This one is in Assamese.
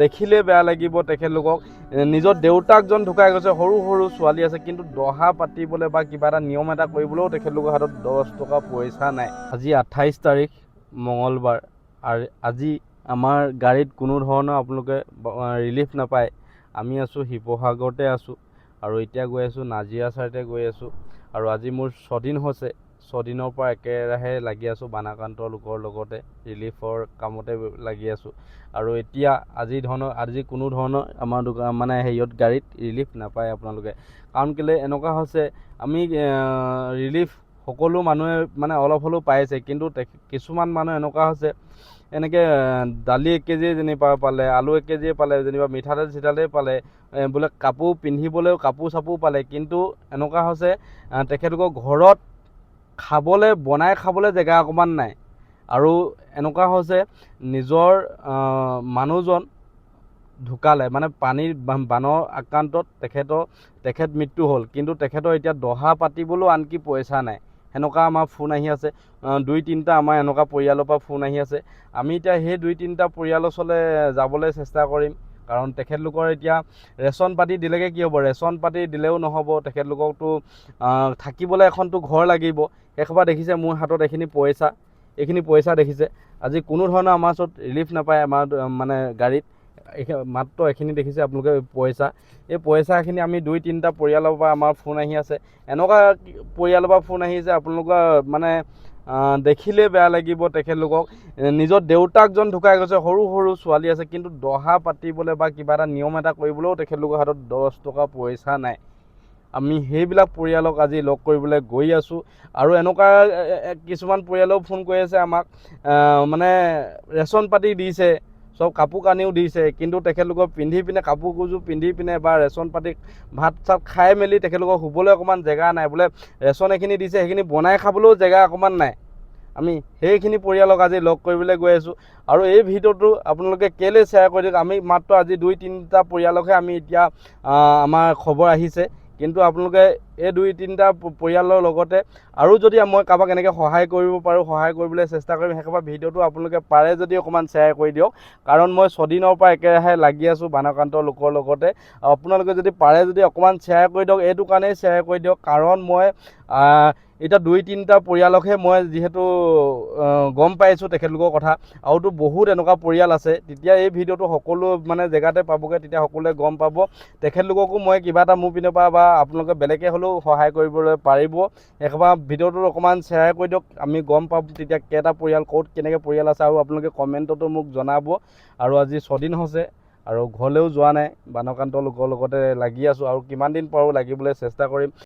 দেখিলে বেয়া লাগিব তেখেতলোকক। নিজৰ দেউতাকজন ঢুকাই গৈছে, সৰু সৰু ছোৱালী আছে, কিন্তু দহা পাতিবলৈ বা কিবা এটা নিয়ম এটা কৰিবলৈও তেখেতলোকৰ হাতত 10 টকা পইচা নাই। আজি 28 তাৰিখ মঙলবাৰ, আৰু আজি আমাৰ গাড়ীত কোনো ধৰণৰ আপোনালোকে ৰিলিফ নাপায়। আমি আছোঁ শিৱসাগৰতে আছোঁ, আৰু এতিয়া গৈ আছোঁ নাজিৰা চাইডে গৈ আছোঁ। আৰু আজি মোৰ 6 দিন হৈছে, 6 দিনৰ পৰা একেৰাহে লাগি আছোঁ বানাক্ৰান্ত লোকৰ লগতে, ৰিলিফৰ কামতে লাগি আছোঁ। আৰু এতিয়া আজি কোনো ধৰণৰ আমাৰ মানে হেৰিয়ত গাড়ীত ৰিলিফ নাপায় আপোনালোকে। কাৰণ কেলৈ এনেকুৱা হৈছে, আমি ৰিলিফ সকলো মানুহে মানে অলপ হ'লেও পাইছে, কিন্তু কিছুমান মানুহ এনেকুৱা হৈছে, এনেকৈ দালি 1 কেজি যেনিবা পালে, আলু 1 কেজিয়ে পালে, যেনিবা মিঠাতেল চিঠাতেলেই পালে, বোলে কাপোৰ পিন্ধিবলৈও কাপোৰ চাপোৰ পালে, কিন্তু এনেকুৱা হৈছে তেখেতলোকৰ ঘৰত বনাই খাবলৈ জেগা অকণমান নাই। আৰু এনেকুৱা হৈছে নিজৰ মানুহজন ঢুকালে, মানে বানৰ আক্ৰান্তত তেখেত মৃত্যু হ'ল, কিন্তু তেখেতৰ এতিয়া দহা পাতিবলৈও আনকি পইচা নাই। সেনেকুৱা আমাৰ ফোন আহি আছে, 2-3টা আমাৰ এনেকুৱা পৰিয়ালৰ পৰা ফোন আহি আছে। আমি এতিয়া সেই 2-3টা পৰিয়ালৰ ওচৰলৈ যাবলৈ চেষ্টা কৰিম, কাৰণ তেখেতলোকৰ এতিয়া ৰেচন পাতি দিলেগৈ কি হ'ব, ৰেচন পাতি দিলেও নহ'ব, তেখেতলোককতো থাকিবলৈ এখনতো ঘৰ লাগিব। সেইসোপা দেখিছে মোৰ হাতত এইখিনি পইচা দেখিছে। আজি কোনো ধৰণৰ আমাৰ ওচৰত ৰিলিফ নাপায়, আমাৰ মানে গাড়ীত মাত্ৰ এইখিনি দেখিছে আপোনালোকে পইচা। এই পইচাখিনি আমি 2-3টা পৰিয়ালৰ পৰা আমাৰ ফোন আহি আছে। এনেকুৱা পৰিয়ালৰ পৰা ফোন আহিছে, আপোনালোকৰ মানে দেখিলে বেয়া লাগিব তেখেতলোকক। নিজৰ দেউতাকজন ঢুকাই গৈছে, সৰু সৰু ছোৱালী আছে, কিন্তু দহা পাতিবলৈ বা কিবা এটা নিয়ম এটা কৰিবলৈও তেখেতলোকৰ হাতত 10 টকা পইচা নাই। আমি সেইবিলাক পৰিয়ালক আজি লগ কৰিবলৈ গৈ আছোঁ। আৰু এনেকুৱা কিছুমান পৰিয়ালেও ফোন কৰি আছে আমাক, মানে ৰেচন পাতি দিছে, চব কাপোৰ কানিও দিছে, কিন্তু তেখেতলোকৰ কাপোৰ কোৰযোৰ পিন্ধি পিনে বা ৰেচন পাতি ভাত চাত খাই মেলি তেখেতলোকৰ শুবলৈ অকণমান জেগা নাই। বোলে ৰেচন এইখিনি দিছে, সেইখিনি বনাই খাবলৈও জেগা অকণমান নাই। আমি সেইখিনি পৰিয়ালক আজি লগ কৰিবলৈ গৈ আছোঁ। আৰু এই ভিডিঅ'টো আপোনালোকে কেলৈ শ্বেয়াৰ কৰি দিয়ক। আমি মাত্ৰ আজি 2-3টা পৰিয়ালকহে আমি এতিয়া আমাৰ খবৰ আহিছে, কিন্তু আপোনালোকে এই 2-3টা পৰিয়ালৰ লগতে আৰু যদি মই কাৰোবাক এনেকৈ সহায় কৰিব পাৰোঁ, সহায় কৰিবলৈ চেষ্টা কৰিম। সেইসোপা ভিডিঅ'টো আপোনালোকে পাৰে যদি অকণমান শ্বেয়াৰ কৰি দিয়ক, কাৰণ মই 6 দিনৰ পৰা একেৰাহে লাগি আছোঁ বানাক্ৰান্ত লোকৰ লগতে। আপোনালোকে যদি পাৰে যদি অকণমান শ্বেয়াৰ কৰি দিয়ক। এইটো কাৰণেই শ্বেয়াৰ কৰি দিয়ক, কাৰণ মই এতিয়া 2-3টা পৰিয়ালকহে মই যিহেতু গম পাইছোঁ তেখেতলোকৰ কথা, আৰুতো বহুত এনেকুৱা পৰিয়াল আছে। তেতিয়া এই ভিডিঅ'টো সকলো মানে জেগাতে পাবগৈ, তেতিয়া সকলোৱে গম পাব। তেখেতলোককো মই কিবা এটা মোৰ পিনৰ পৰা বা আপোনালোকে বেলেগে হ'লেও সহায় কৰিবলৈ পাৰিব। সেইসোপা ভিডিঅ'টো অকণমান শ্বেয়াৰ কৰি দিয়ক, আমি গম পাম তেতিয়া কেইটা পৰিয়াল, ক'ত কেনেকৈ পৰিয়াল আছে। আৰু আপোনালোকে কমেণ্টতো মোক জনাব। আৰু আজি 6 দিন হৈছে, আৰু ঘৰলৈও যোৱা নাই, বানাক্ৰান্ত লোকৰ লগতে লাগি আছোঁ, আৰু কিমান দিন পাৰোঁ লাগিবলৈ চেষ্টা কৰিম।